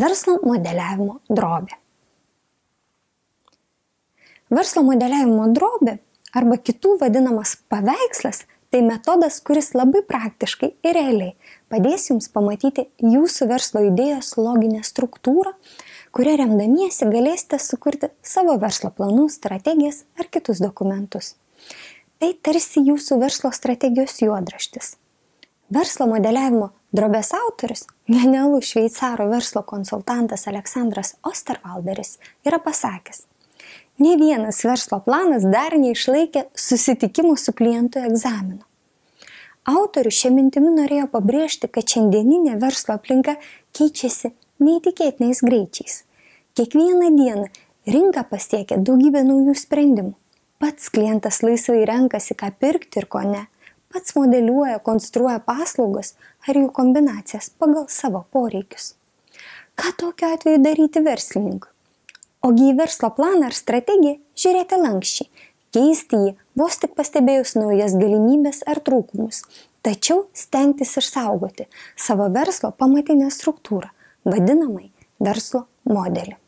Verslo modeliavimo drobė. Verslo modeliavimo drobė arba kitų vadinamas paveikslas tai metodas, kuris labai praktiškai ir realiai padės jums pamatyti jūsų verslo idėjos loginę struktūrą, kuria remdamiesi galėsite sukurti savo verslo planus, strategijas ar kitus dokumentus. Tai tarsi jūsų verslo strategijos juodraštis. Verslo modeliavimo drobės autorius, genialus šveicaro verslo konsultantas Aleksandras Osterwalderis yra pasakęs: "Nė vienas verslo planas dar neišlaikė susitikimų su klientu egzamino." Autorius šią mintimį norėjo pabrėžti, kad šiandieninė verslo aplinka keičiasi neįtikėtinais greičiais. Kiekvieną dieną rinka pasiekia daugybę naujų sprendimų. Pats klientas laisvai renkasi, ką pirkti ir ko ne. Pats modeliuoja, konstruoja paslaugas ar jų kombinacijas pagal savo poreikius. Ką tokiu atveju daryti verslininkui? Ogi į verslo planą ar strategiją žiūrėti lankščiai, keisti jį vos tik pastebėjus naujas galimybės ar trūkumus, tačiau stengtis išsaugoti savo verslo pamatinę struktūrą, vadinamai verslo modelį.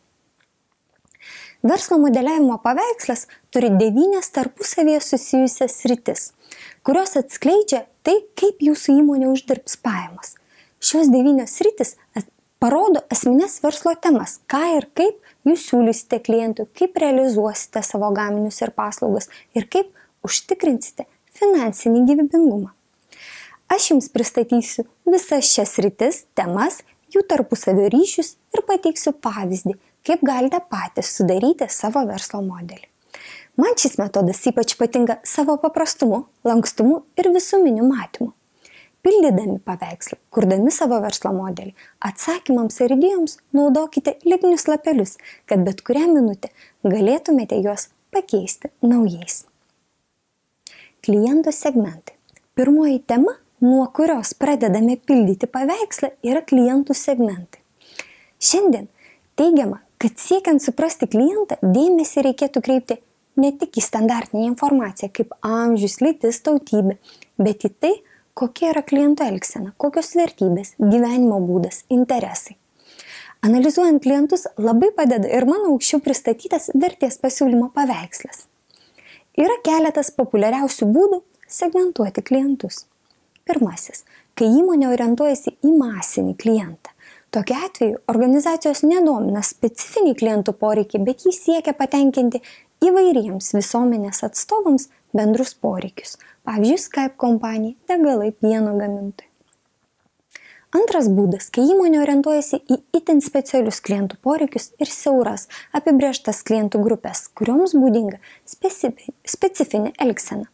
Verslo modeliavimo paveikslas turi 9 tarpusavėje susijusias sritis, kurios atskleidžia tai, kaip jūsų įmonė uždirbs pajamas. Šios 9 sritis parodo esmines verslo temas, ką ir kaip jūs siūlysite klientui, kaip realizuosite savo gaminius ir paslaugas ir kaip užtikrinsite finansinį gyvybingumą. Aš jums pristatysiu visas šias sritis, temas, jų tarpusavio ryšius ir pateiksiu pavyzdį, kaip galite patys sudaryti savo verslo modelį. Man šis metodas ypač patinka savo paprastumu, lankstumu ir visuminiu matymu. Pildydami paveikslą, kurdami savo verslo modelį, atsakymams ir idėjoms naudokite lipnius lapelius, kad bet kurią minutę galėtumėte juos pakeisti naujais. Kliento segmentai. Pirmoji tema, nuo kurios pradedame pildyti paveikslą, yra klientų segmentai. Šiandien teigiama, kad siekiant suprasti klientą, dėmesį reikėtų kreipti ne tik į standartinę informaciją, kaip amžius, lytis, tautybė, bet į tai, kokia yra kliento elgsena, kokios vertybės, gyvenimo būdas, interesai. Analizuojant klientus labai padeda ir mano aukščiau pristatytas vertės pasiūlymo paveikslas. Yra keletas populiariausių būdų segmentuoti klientus. Pirmasis, kai įmonė orientuojasi į masinį klientą. Tokiu atveju organizacijos nedomina specifiniai klientų poreikiai, bet jis siekia patenkinti įvairiems visuomenės atstovams bendrus poreikius. Pavyzdžiui, Skype kompanija, degalai, pieno gamintojai. Antras būdas, kai įmonė orientuojasi į itin specialius klientų poreikius ir siauras apibrėžtas klientų grupės, kurioms būdinga specifinė elgsena.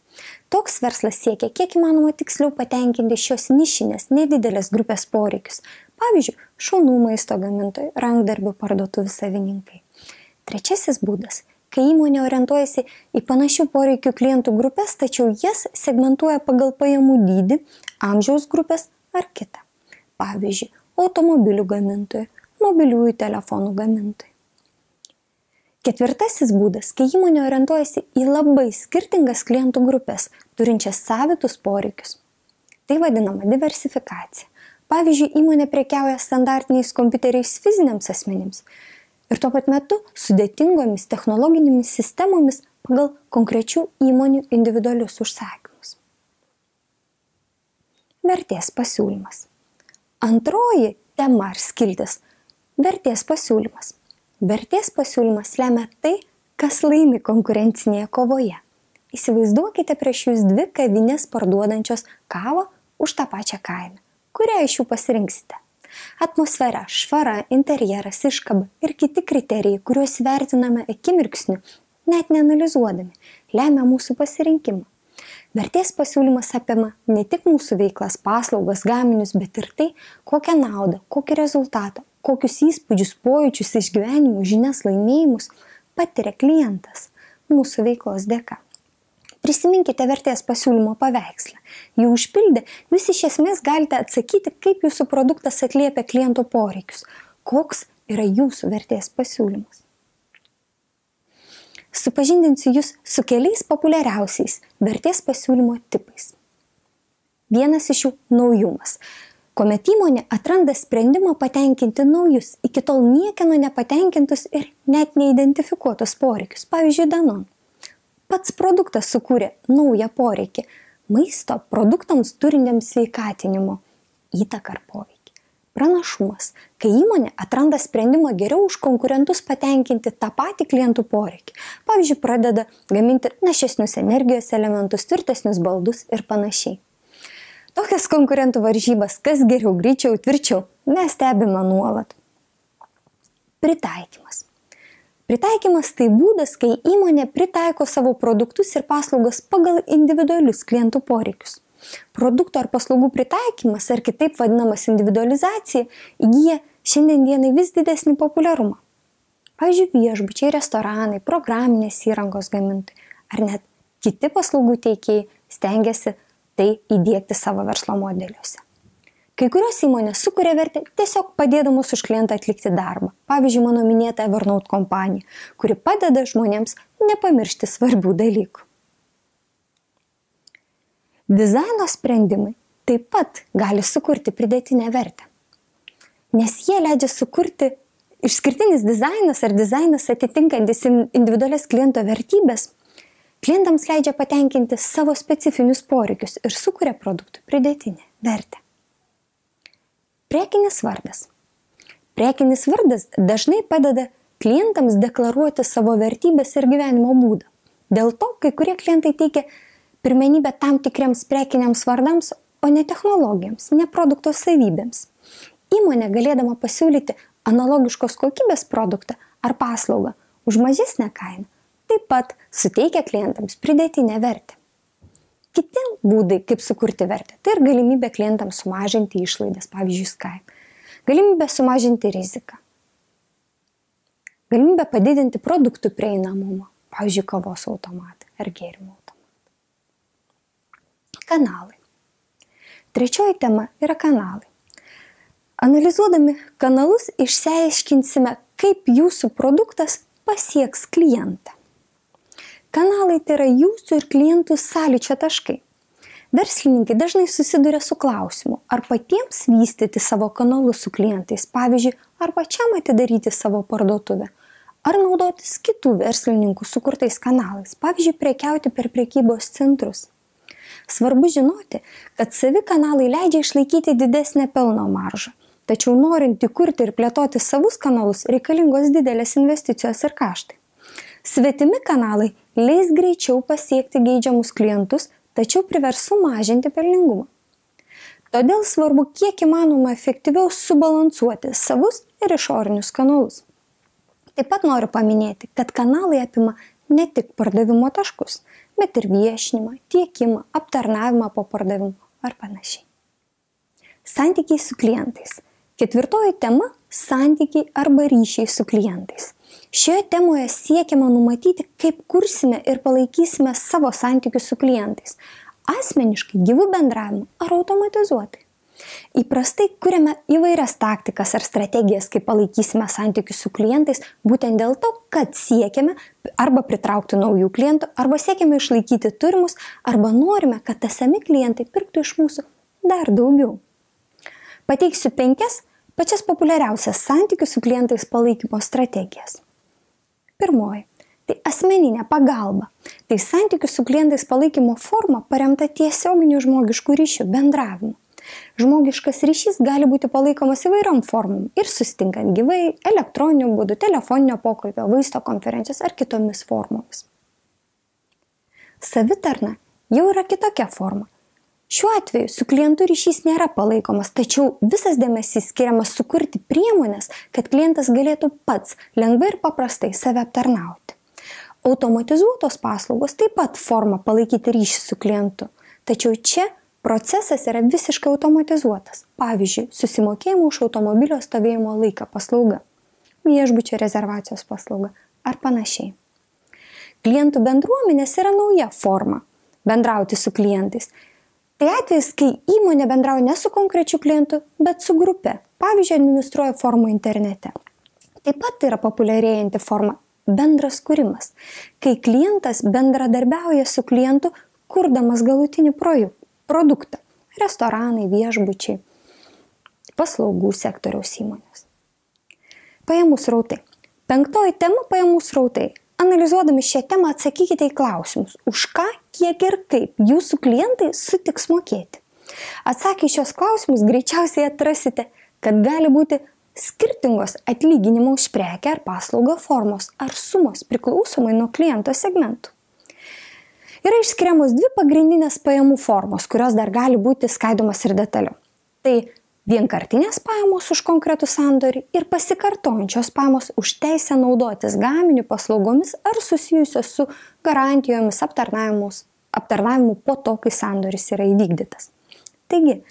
Toks verslas siekia kiek įmanoma tiksliau patenkinti šios nišinės nedidelės grupės poreikius. Pavyzdžiui, šunų maisto gamintojai, rankdarbių parduotuvių savininkai. Trečiasis būdas, kai įmonė orientuojasi į panašių poreikių klientų grupės, tačiau jas segmentuoja pagal pajamų dydį, amžiaus grupės ar kitą. Pavyzdžiui, automobilių gamintojai, mobiliųjų telefonų gamintojai. Ketvirtasis būdas, kai įmonė orientuojasi į labai skirtingas klientų grupės, turinčias savitus poreikius. Tai vadinama diversifikacija. Pavyzdžiui, įmonė prekiauja standartiniais kompiuteriais fiziniams asmenims ir tuo pat metu sudėtingomis technologinėmis sistemomis pagal konkrečių įmonių individualius užsakymus. Vertės pasiūlymas. Antroji tema ar skiltis – vertės pasiūlymas. Vertės pasiūlymas lemia tai, kas laimi konkurencinėje kovoje. Įsivaizduokite prieš jūs 2 kavinės parduodančios kavą už tą pačią kainą. Kurią iš jų pasirinksite? Atmosfera, švara, interjeras, iškaba ir kiti kriterijai, kuriuos vertiname akimirksniu, net neanalizuodami, lemia mūsų pasirinkimą. Vertės pasiūlymas apima ne tik mūsų veiklas, paslaugas, gaminius, bet ir tai, kokią naudą, kokį rezultatą, kokius įspūdžius, pojūčius, išgyvenimus, žinias, laimėjimus patiria klientas mūsų veiklos dėka. Prisiminkite vertės pasiūlymo paveikslą. Jį užpildę, jūs iš esmės galite atsakyti, kaip jūsų produktas atliepia kliento poreikius, koks yra jūsų vertės pasiūlymas. Supažindinsiu jūs su keliais populiariausiais vertės pasiūlymo tipais. Vienas iš jų – naujumas. kuomet įmonė atranda sprendimą patenkinti naujus, iki tol niekieno nepatenkintus ir net neidentifikuotus poreikius. Pavyzdžiui, Danone. Pats produktas sukūrė naują poreikį – maisto produktams turintiems sveikatinimo įtaką ar poveikį. Pranašumas, kai įmonė atranda sprendimą geriau už konkurentus patenkinti tą patį klientų poreikį. Pavyzdžiui, pradeda gaminti našesnius energijos elementus, tvirtesnius baldus ir panašiai. Tokias konkurentų varžybas, kas geriau, greičiau, tvirčiau, mes stebime nuolat. Pritaikymas. Pritaikymas tai būdas, kai įmonė pritaiko savo produktus ir paslaugas pagal individualius klientų poreikius. Produktų ar paslaugų pritaikymas, ar kitaip vadinamas individualizacija, įgyja šiandien dienai vis didesnį populiarumą. Pavyzdžiui, viešbučiai, restoranai, programinės įrangos gamintojai ar net kiti paslaugų teikėjai stengiasi tai įdiegti savo verslo modeliuose. Kai kurios įmonės sukuria vertę tiesiog padėdamos už klientą atlikti darbą. Pavyzdžiui, mano minėta Evernote kompanija, kuri padeda žmonėms nepamiršti svarbių dalykų. Dizaino sprendimai taip pat gali sukurti pridėtinę vertę, nes jie leidžia sukurti išskirtinis dizainas ar dizainas atitinkantis individualias kliento vertybės, klientams leidžia patenkinti savo specifinius poreikius ir sukuria produktų pridėtinę vertę. Prekinis vardas. Prekinis vardas dažnai padeda klientams deklaruoti savo vertybės ir gyvenimo būdą. Dėl to kai kurie klientai teikia pirmenybę tam tikriems prekiniams vardams, o ne technologijams, ne produkto savybėms. Įmonė galėdama pasiūlyti analogiškos kokybės produktą ar paslaugą už mažesnę kainą, taip pat suteikia klientams pridėtinę vertę. Kiti būdai, kaip sukurti vertę, tai ir galimybė klientams sumažinti išlaidas, pavyzdžiui, Skype, galimybė sumažinti riziką, galimybė padidinti produktų prieinamumą, pavyzdžiui, kavos automatai ar gėrimų automatai. Kanalai. Trečioji tema yra kanalai. Analizuodami kanalus išsiaiškinsime, kaip jūsų produktas pasieks klientą. Kanalai tai yra jūsų ir klientų sąlyčio taškai. Verslininkai dažnai susiduria su klausimu, ar patiems vystyti savo kanalus su klientais, pavyzdžiui, ar pačiam atidaryti savo parduotuvę, ar naudotis kitų verslininkų sukurtais kanalais, pavyzdžiui, prekiauti per prekybos centrus. Svarbu žinoti, kad savi kanalai leidžia išlaikyti didesnę pelno maržą, tačiau norint įkurti ir plėtoti savus kanalus reikalingos didelės investicijos ir kaštai. Svetimi kanalai leis greičiau pasiekti geidžiamus klientus, tačiau privers sumažinti pelningumą. Todėl svarbu kiek įmanoma efektyviau subalansuoti savus ir išorinius kanalus. Taip pat noriu paminėti, kad kanalai apima ne tik pardavimo taškus, bet ir viešinimą, tiekimą, aptarnavimą po pardavimo ar panašiai. Santykiai su klientais. Ketvirtoji tema – santykiai arba ryšiai su klientais. Šioje temoje siekiama numatyti, kaip kursime ir palaikysime savo santykius su klientais. Asmeniškai, gyvų bendravimu ar automatizuotai. Įprastai kuriame įvairias taktikas ar strategijas, kaip palaikysime santykius su klientais, būtent dėl to, kad siekiame arba pritraukti naujų klientų, arba siekiame išlaikyti turimus, arba norime, kad esami klientai pirktų iš mūsų dar daugiau. Pateiksiu 5 pačias populiariausias santykių su klientais palaikymo strategijas. Pirmoji – tai asmeninė pagalba. Tai santykių su klientais palaikymo forma paremta tiesioginiu žmogišku ryšiu, bendravimu. Žmogiškas ryšys gali būti palaikomas įvairiom formom ir susitinkant gyvai, elektroniniu būdu, telefoninio pokalbio, vaizdo konferencijos ar kitomis formomis. Savitarna jau yra kitokia forma. Šiuo atveju su klientu ryšys nėra palaikomas, tačiau visas dėmesys skiriamas sukurti priemonės, kad klientas galėtų pats lengvai ir paprastai save aptarnauti. Automatizuotos paslaugos taip pat forma palaikyti ryšį su klientu, tačiau čia procesas yra visiškai automatizuotas. Pavyzdžiui, susimokėjimo už automobilio stovėjimo laiką paslauga, viešbučio rezervacijos paslauga ar panašiai. Klientų bendruomenės yra nauja forma bendrauti su klientais. Tai atvejis, kai įmonė bendrauja ne su konkrečiu klientu, bet su grupe. Pavyzdžiui, administruoja formą internete. Taip pat tai yra populiarėjanti forma bendras kūrimas, kai klientas bendradarbiauja su klientu, kurdamas galutinį produktą. Restoranai, viešbučiai, paslaugų sektoriaus įmonės. Pajamų srautai. 5 tema – pajamų srautai. Analizuodami šią temą atsakykite į klausimus, už ką, kiek ir kaip jūsų klientai sutiks mokėti. Atsakę į šios klausimus greičiausiai atrasite, kad gali būti skirtingos atlyginimo už prekę ar paslaugą formos ar sumos priklausomai nuo kliento segmentų. Yra išskiriamos 2 pagrindinės pajamų formos, kurios dar gali būti skaidomos ir detaliau. Tai vienkartinės pajamos už konkretų sandorį ir pasikartojančios pajamos už teisę naudotis gaminiu, paslaugomis ar susijusios su garantijomis aptarnavimu po to, kai sandoris yra įvykdytas. Taigi,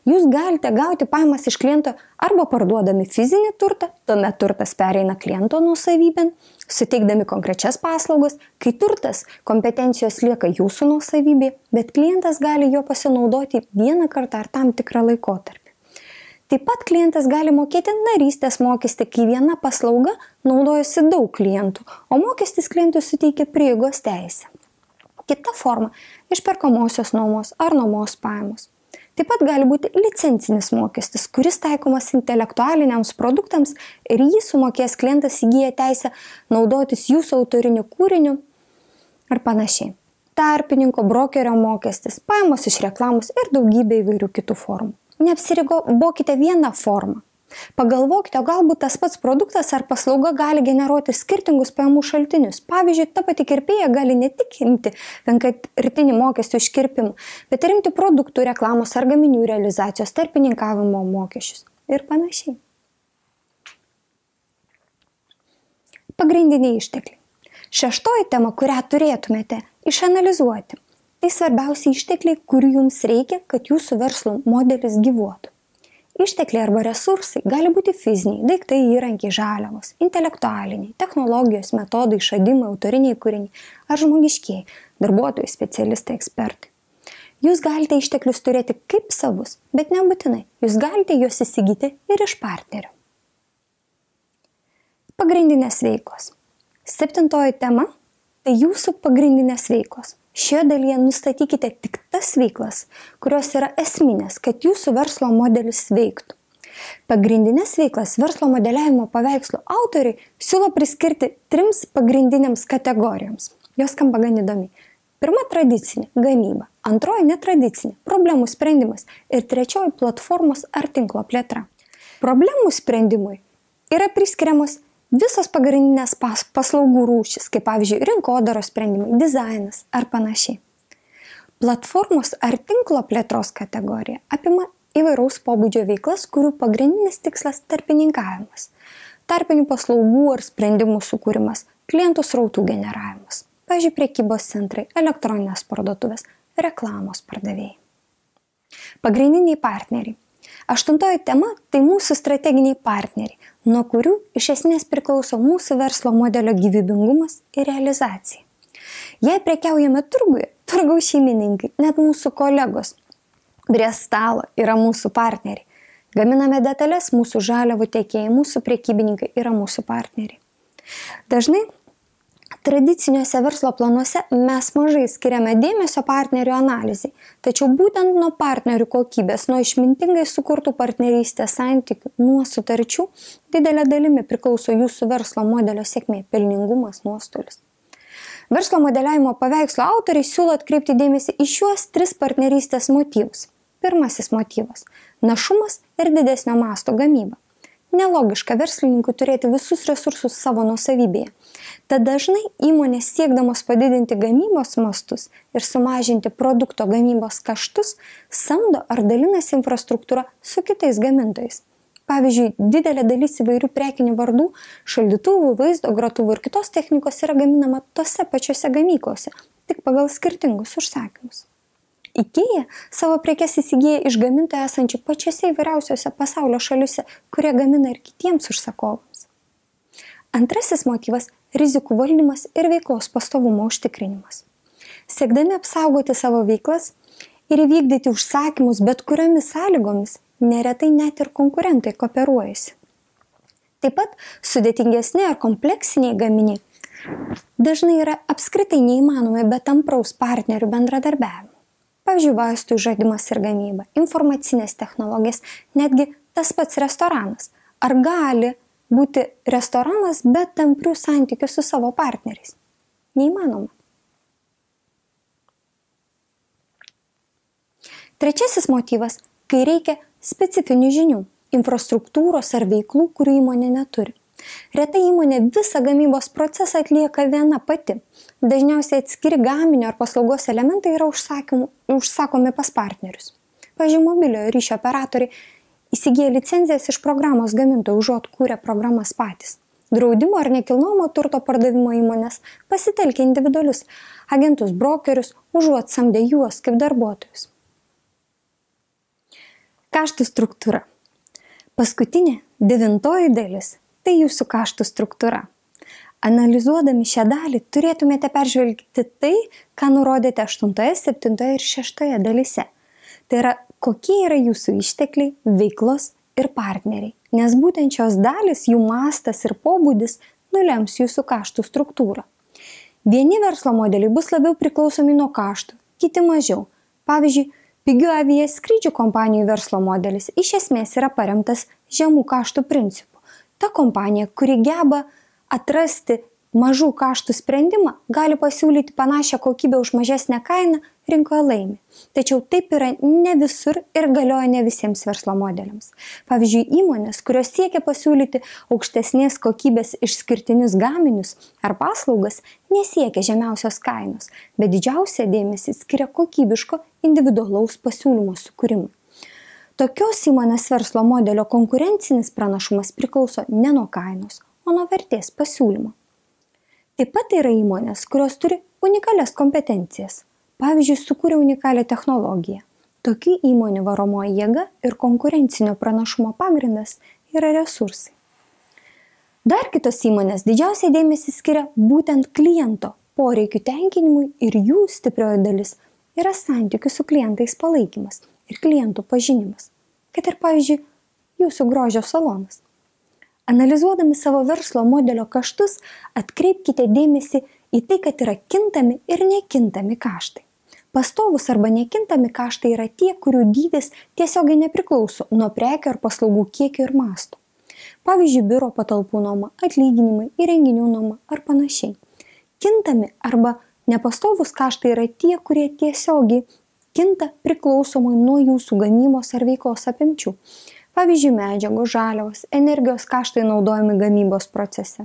jūs galite gauti pajamas iš kliento arba parduodami fizinį turtą, tuomet turtas pereina kliento nuosavybėn, suteikdami konkrečias paslaugas, kai turtas kompetencijos lieka jūsų nuosavybė, bet klientas gali jo pasinaudoti vieną kartą ar tam tikrą laikotarpį. Taip pat klientas gali mokėti narystės mokestį, kai viena paslauga naudojasi daug klientų, o mokestis klientui suteikia prieigos teisę. Kita forma – išperkamosios nuomos ar nuomos pajamos. Taip pat gali būti licencinis mokestis, kuris taikomas intelektualiniams produktams ir jį sumokės klientas įgyja teisę naudotis jūsų autoriniu kūriniu ar panašiai. Tarpininko, brokerio mokestis, pajamos iš reklamos ir daugybė įvairių kitų formų. Neapsiribokite vieną formą. Pagalvokite, o galbūt tas pats produktas ar paslauga gali generuoti skirtingus pajamų šaltinius. Pavyzdžiui, ta pati kirpėja gali ne tik imti vienkartinį mokestį už kirpimą, bet ir imti produktų, reklamos ar gaminių realizacijos, tarpininkavimo mokesčius ir panašiai. Pagrindiniai ištekliai. 6 tema, kurią turėtumėte išanalizuoti. Tai svarbiausi ištekliai, kurių jums reikia, kad jūsų verslo modelis gyvuotų. Ištekliai arba resursai gali būti fiziniai, daiktai, įrankiai, žaliavos, intelektualiniai, technologijos, metodai, išradimai, autoriniai kūriniai ar žmogiškieji, darbuotojai, specialistai, ekspertai. Jūs galite išteklius turėti kaip savus, bet nebūtinai. Jūs galite juos įsigyti ir iš partnerių. Pagrindinės veiklos. 7 tema – tai jūsų pagrindinės veiklos. Šioje dalyje nustatykite tik tas veiklas, kurios yra esminės, kad jūsų verslo modelis veiktų. Pagrindinės veiklas verslo modeliavimo paveikslų autoriai siūlo priskirti 3 pagrindinėms kategorijoms. Jos skamba gan įdomiai. 1 – tradicinė – gamyba, 2 – netradicinė – problemų sprendimas ir 3 – platformos ar tinklo plėtra. Problemų sprendimui yra priskiriamos visos pagrindinės paslaugų rūšis, kaip pavyzdžiui rinkodaros sprendimai, dizainas ar panašiai. Platformos ar tinklo plėtros kategorija apima įvairaus pobūdžio veiklas, kurių pagrindinis tikslas – tarpininkavimas, tarpinių paslaugų ar sprendimų sukūrimas, klientų srautų generavimas, pavyzdžiui prekybos centrai, elektroninės parduotuvės, reklamos pardavėjai. Pagrindiniai partneriai. 8 tema – tai mūsų strateginiai partneriai, nuo kurių iš esmės priklauso mūsų verslo modelio gyvybingumas ir realizacija. Jei prekiaujame turguje, turgaus šeimininkai, net mūsų kolegos prie stalo yra mūsų partneriai. Gaminame detalės, mūsų žaliavų tiekėjai, mūsų prekybininkai yra mūsų partneriai. Dažnai tradiciniuose verslo planuose mes mažai skiriame dėmesio partnerių analizai, tačiau būtent nuo partnerių kokybės, nuo išmintingai sukurtų partnerystės santykių, nuo sutarčių didelė dalimi priklauso jūsų verslo modelio sėkmė, pelningumas, nuostolis. Verslo modeliavimo paveikslo autoriai siūlo atkreipti dėmesį į šiuos 3 partnerystės motyvus. Pirmasis motyvas – našumas ir didesnio masto gamyba. Nelogiška verslininkui turėti visus resursus savo nuosavybėje. Tad dažnai įmonės siekdamos padidinti gamybos mastus ir sumažinti produkto gamybos kaštus, samdo ar dalinasi infrastruktūrą su kitais gamintojais. Pavyzdžiui, didelė dalis įvairių prekinių vardų, šaldytuvų, vaizdo grotuvų ir kitos technikos yra gaminama tose pačiose gamyklose, tik pagal skirtingus užsakymus. IKEA savo prekes įsigyja iš gamintojų esančių pačiose įvairiausiose pasaulio šalyse, kurie gamina ir kitiems užsakovams. Antrasis motyvas – rizikų valdymas ir veiklos pastovumo užtikrinimas. Siekdami apsaugoti savo veiklas ir įvykdyti užsakymus bet kuriomis sąlygomis, neretai net ir konkurentai kooperuojasi. Taip pat sudėtingesni ar kompleksiniai gaminiai dažnai yra apskritai neįmanomi be tampraus partnerių bendradarbiavimo. Pavyzdžiui, vaistų išradimas ir gamyba, informacinės technologijas, netgi Tas pats restoranas. Ar gali būti restoranas be tamprių santykių su savo partneriais? Neįmanoma. Trečiasis motyvas, kai reikia specifinių žinių, infrastruktūros ar veiklų, kurių įmonė neturi. Retai įmonė visą gamybos procesą atlieka viena pati. Dažniausiai atskiri gaminio ar paslaugos elementai yra užsakomi pas partnerius. Pavyzdžiui, mobiliojo ryšio operatoriai įsigyja licenzijas iš programos gamintojų, užuot kūrę programas patys. Draudimo ar nekilnojamo turto pardavimo įmonės pasitelkia individualius agentus brokerius, užuot samdę juos kaip darbuotojus. Kaštų struktūra. Paskutinė, 9 dalis – tai jūsų kaštų struktūra. Analizuodami šią dalį turėtumėte peržvelgti tai, ką nurodėte 8, 7 ir 6 dalyse. Tai yra, kokie yra jūsų ištekliai, veiklos ir partneriai, nes būtent šios dalys, jų mastas ir pobūdis nulems jūsų kaštų struktūrą. Vieni verslo modeliai bus labiau priklausomi nuo kaštų, kiti mažiau. Pavyzdžiui, pigių aviaskrydžių kompanijų verslo modelis iš esmės yra paremtas žemų kaštų principu. Ta kompanija, kuri geba atrasti mažų kaštų sprendimą, gali pasiūlyti panašią kokybę už mažesnę kainą, rinkoje laimi. Tačiau taip yra ne visur ir galioja ne visiems verslo modeliams. Pavyzdžiui, įmonės, kurios siekia pasiūlyti aukštesnės kokybės išskirtinius gaminius ar paslaugas, nesiekia žemiausios kainos, bet didžiausią dėmesį skiria kokybiško individualaus pasiūlymo sukūrimui. Tokios įmonės verslo modelio konkurencinis pranašumas priklauso ne nuo kainos, o nuo vertės pasiūlymo. Taip pat yra įmonės, kurios turi unikalias kompetencijas. Pavyzdžiui, sukūrė unikalią technologiją. Tokių įmonių varomoji jėga ir konkurencinio pranašumo pagrindas yra resursai. Dar kitos įmonės didžiausiai dėmesį skiria būtent kliento poreikių tenkinimui ir jų stiprioji dalis yra santykių su klientais palaikymas ir klientų pažinimas, kad ir, pavyzdžiui, jūsų grožio salonas. Analizuodami savo verslo modelio kaštus, atkreipkite dėmesį į tai, kad yra kintami ir nekintami kaštai. Pastovūs arba nekintami kaštai yra tie, kurių dydis tiesiogiai nepriklauso nuo prekių ar paslaugų kiekio ir masto. Pavyzdžiui, biuro patalpų nuoma, atlyginimai, įrenginių nuoma ar panašiai. Kintami arba nepastovūs kaštai yra tie, kurie tiesiogiai kinta priklausomai nuo jūsų gamybos ar veiklos apimčių. Pavyzdžiui, medžiagos, žaliavos, energijos kaštai naudojami gamybos procese.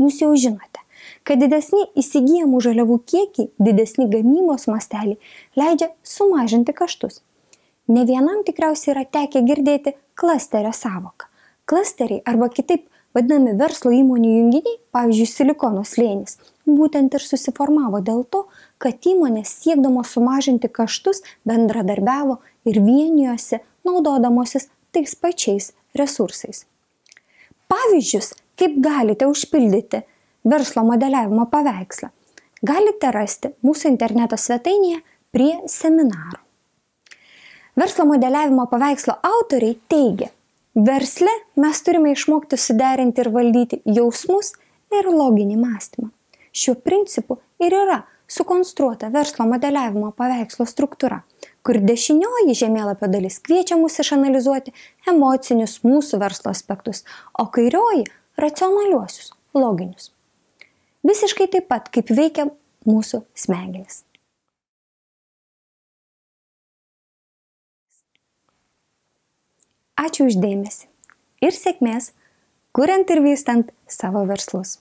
Jūs jau žinote, kad didesni įsigyjamų žaliavų kiekiai, didesni gamybos masteliai leidžia sumažinti kaštus. Ne vienam tikriausiai yra tekę girdėti klasterio sąvoką. Klasteriai arba kitaip vadinami verslo įmonių junginiai, pavyzdžiui, silikono slėnis, būtent ir susiformavo dėl to, kad įmonės siekdamos sumažinti kaštus bendradarbiavo ir vienijosi naudodamosis tais pačiais resursais. Pavyzdžius, kaip galite užpildyti verslo modeliavimo paveikslą, galite rasti mūsų interneto svetainėje prie seminarų. Verslo modeliavimo paveikslo autoriai teigia, versle mes turime išmokti suderinti ir valdyti jausmus ir loginį mąstymą. Šiuo principu ir yra sukonstruota verslo modeliavimo paveikslo struktūra, kur dešinioji žemėlapio dalis kviečia mus išanalizuoti emocinius mūsų verslo aspektus, o kairioji racionaliuosius, loginius. Visiškai taip pat, kaip veikia mūsų smegenys. Ačiū už dėmesį ir sėkmės, kuriant ir vystant savo verslus.